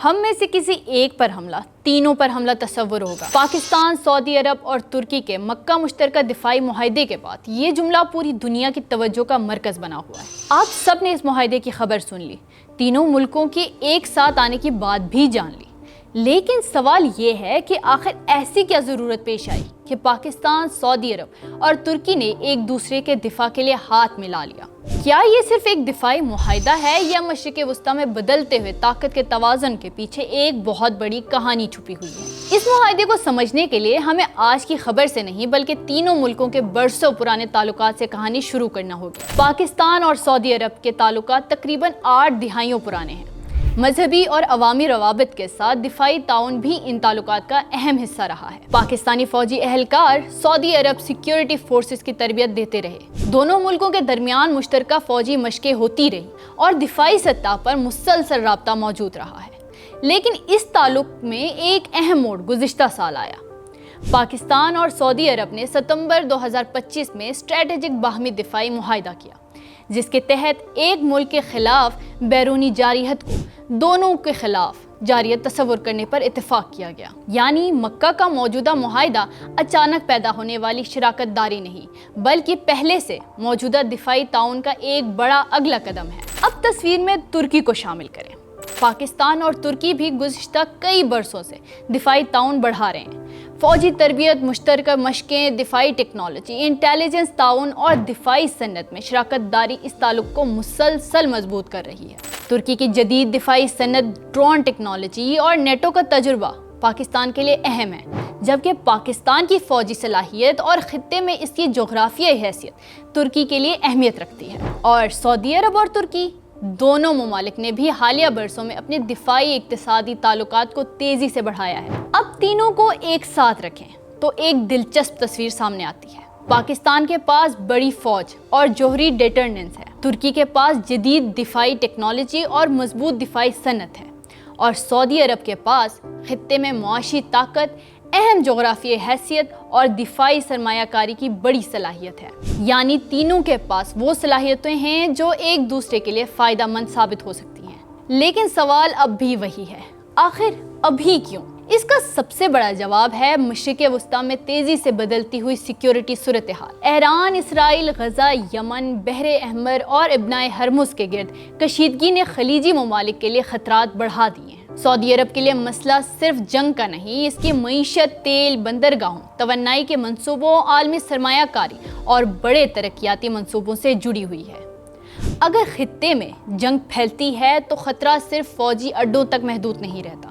ہم میں سے کسی ایک پر حملہ، تینوں پر حملہ تصور ہوگا۔ پاکستان، سعودی عرب اور ترکی کے مکہ مشترکہ دفاعی معاہدے کے بعد یہ جملہ پوری دنیا کی توجہ کا مرکز بنا ہوا ہے۔ آپ سب نے اس معاہدے کی خبر سن لی، تینوں ملکوں کے ایک ساتھ آنے کی بات بھی جان لی، لیکن سوال یہ ہے کہ آخر ایسی کیا ضرورت پیش آئی کہ پاکستان، سعودی عرب اور ترکی نے ایک دوسرے کے دفاع کے لیے ہاتھ ملا لیا؟ کیا یہ صرف ایک دفاعی معاہدہ ہے یا مشرق وسطیٰ میں بدلتے ہوئے طاقت کے توازن کے پیچھے ایک بہت بڑی کہانی چھپی ہوئی ہے؟ اس معاہدے کو سمجھنے کے لیے ہمیں آج کی خبر سے نہیں بلکہ تینوں ملکوں کے برسوں پرانے تعلقات سے کہانی شروع کرنا ہوگی۔ پاکستان اور سعودی عرب کے تعلقات تقریباً 8 دہائیوں پرانے ہیں۔ مذہبی اور عوامی روابط کے ساتھ دفاعی تعاون بھی ان تعلقات کا اہم حصہ رہا ہے۔ پاکستانی فوجی اہلکار سعودی عرب سیکیورٹی فورسز کی تربیت دیتے رہے۔ دونوں ملکوں کے درمیان مشترکہ فوجی مشقیں ہوتی رہی اور دفاعی سطح پر مسلسل رابطہ موجود رہا ہے۔ لیکن اس تعلق میں ایک اہم موڑ گزشتہ سال آیا۔ پاکستان اور سعودی عرب نے ستمبر 2025 میں اسٹریٹجک باہمی دفاعی معاہدہ کیا، جس کے تحت ایک ملک کے خلاف بیرونی جارحیت کو دونوں کے خلاف جارحیت تصور کرنے پر اتفاق کیا گیا۔ یعنی مکہ کا موجودہ معاہدہ اچانک پیدا ہونے والی شراکت داری نہیں، بلکہ پہلے سے موجودہ دفاعی تعاون کا ایک بڑا اگلا قدم ہے۔ اب تصویر میں ترکی کو شامل کریں۔ پاکستان اور ترکی بھی گزشتہ کئی برسوں سے دفاعی تعاون بڑھا رہے ہیں۔ فوجی تربیت، مشترکہ مشقیں، دفاعی ٹیکنالوجی، انٹیلیجنس تعاون اور دفاعی صنعت میں شراکت داری اس تعلق کو مسلسل مضبوط کر رہی ہے۔ ترکی کی جدید دفاعی صنعت، ڈرون ٹیکنالوجی اور نیٹو کا تجربہ پاکستان کے لیے اہم ہے، جبکہ پاکستان کی فوجی صلاحیت اور خطے میں اس کی جغرافیائی حیثیت ترکی کے لیے اہمیت رکھتی ہے۔ اور سعودی عرب اور ترکی دونوں ممالک نے بھی حالیہ برسوں میں اپنے دفاعی اقتصادی تعلقات کو تیزی سے بڑھایا ہے۔ اب تینوں کو ایک ساتھ رکھیں تو ایک دلچسپ تصویر سامنے آتی ہے۔ پاکستان کے پاس بڑی فوج اور جوہری ڈیٹرننس ہے، ترکی کے پاس جدید دفاعی ٹیکنالوجی اور مضبوط دفاعی صنعت ہے، اور سعودی عرب کے پاس خطے میں معاشی طاقت، اہم جغرافیائی حیثیت اور دفاعی سرمایہ کاری کی بڑی صلاحیت ہے۔ یعنی تینوں کے پاس وہ صلاحیتیں ہیں جو ایک دوسرے کے لیے فائدہ مند ثابت ہو سکتی ہیں۔ لیکن سوال اب بھی وہی ہے، آخر ابھی کیوں؟ اس کا سب سے بڑا جواب ہے مشرق وسطیٰ میں تیزی سے بدلتی ہوئی سیکیورٹی صورتحال۔ ایران، اسرائیل، غزہ، یمن، بحر احمر اور ابنائے ہرمز کے گرد کشیدگی نے خلیجی ممالک کے لیے خطرات بڑھا دیے ہیں۔ سعودی عرب کے لیے مسئلہ صرف جنگ کا نہیں، اس کی معیشت، تیل، بندرگاہوں، توانائی کے منصوبوں، عالمی سرمایہ کاری اور بڑے ترقیاتی منصوبوں سے جڑی ہوئی ہے۔ اگر خطے میں جنگ پھیلتی ہے تو خطرہ صرف فوجی اڈوں تک محدود نہیں رہتا،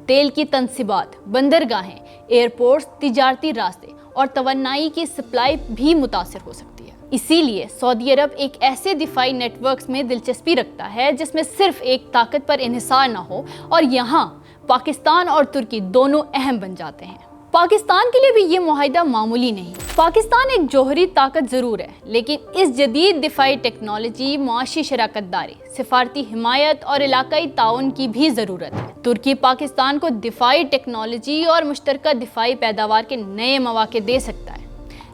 تیل کی تنصیبات، بندرگاہیں، ایئرپورٹس، تجارتی راستے اور توانائی کی سپلائی بھی متاثر ہو سکتی ہے۔ اسی لیے سعودی عرب ایک ایسے دفاعی نیٹ ورکس میں دلچسپی رکھتا ہے جس میں صرف ایک طاقت پر انحصار نہ ہو، اور یہاں پاکستان اور ترکی دونوں اہم بن جاتے ہیں۔ پاکستان کے لیے بھی یہ معاہدہ معمولی نہیں۔ پاکستان ایک جوہری طاقت ضرور ہے، لیکن اس جدید دفاعی ٹیکنالوجی، معاشی شراکت داری، سفارتی حمایت اور علاقائی تعاون کی بھی ضرورت ہے۔ ترکی پاکستان کو دفاعی ٹیکنالوجی اور مشترکہ دفاعی پیداوار کے نئے مواقع دے سکتا ہے،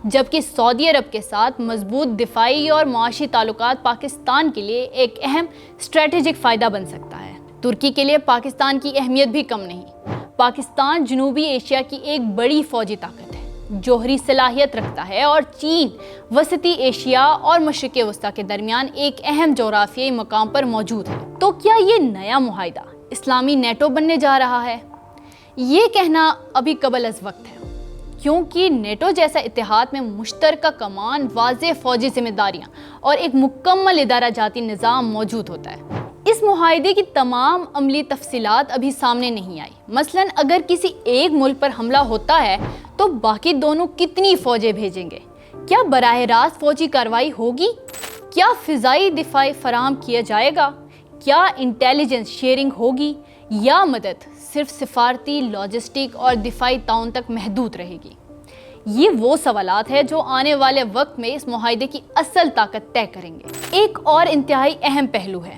جبکہ سعودی عرب کے ساتھ مضبوط دفاعی اور معاشی تعلقات پاکستان کے لیے ایک اہم اسٹریٹجک فائدہ بن سکتا ہے۔ ترکی کے لیے پاکستان کی اہمیت بھی کم نہیں۔ پاکستان جنوبی ایشیا کی ایک بڑی فوجی طاقت ہے، جوہری صلاحیت رکھتا ہے، اور چین وسطی ایشیا اور مشرق وسطیٰ کے درمیان ایک اہم جغرافیائی مقام پر موجود ہے۔ تو کیا یہ نیا معاہدہ اسلامی نیٹو بننے جا رہا ہے؟ یہ کہنا ابھی قبل از وقت ہے، کیونکہ نیٹو جیسا اتحاد میں مشترکہ کمان، واضح فوجی ذمہ داریاں اور ایک مکمل ادارہ جاتی نظام موجود ہوتا ہے۔ اس معاہدے کی تمام عملی تفصیلات ابھی سامنے نہیں آئی۔ مثلاً اگر کسی ایک ملک پر حملہ ہوتا ہے تو باقی دونوں کتنی فوجیں بھیجیں گے؟ کیا براہ راست فوجی کارروائی ہوگی؟ کیا فضائی دفاع فراہم کیا جائے گا؟ کیا انٹیلیجنس شیئرنگ ہوگی، یا مدد صرف سفارتی، لاجسٹک اور دفاعی تعاون تک محدود رہے گی؟ یہ وہ سوالات ہیں جو آنے والے وقت میں اس معاہدے کی اصل طاقت طے کریں گے۔ ایک اور انتہائی اہم پہلو ہے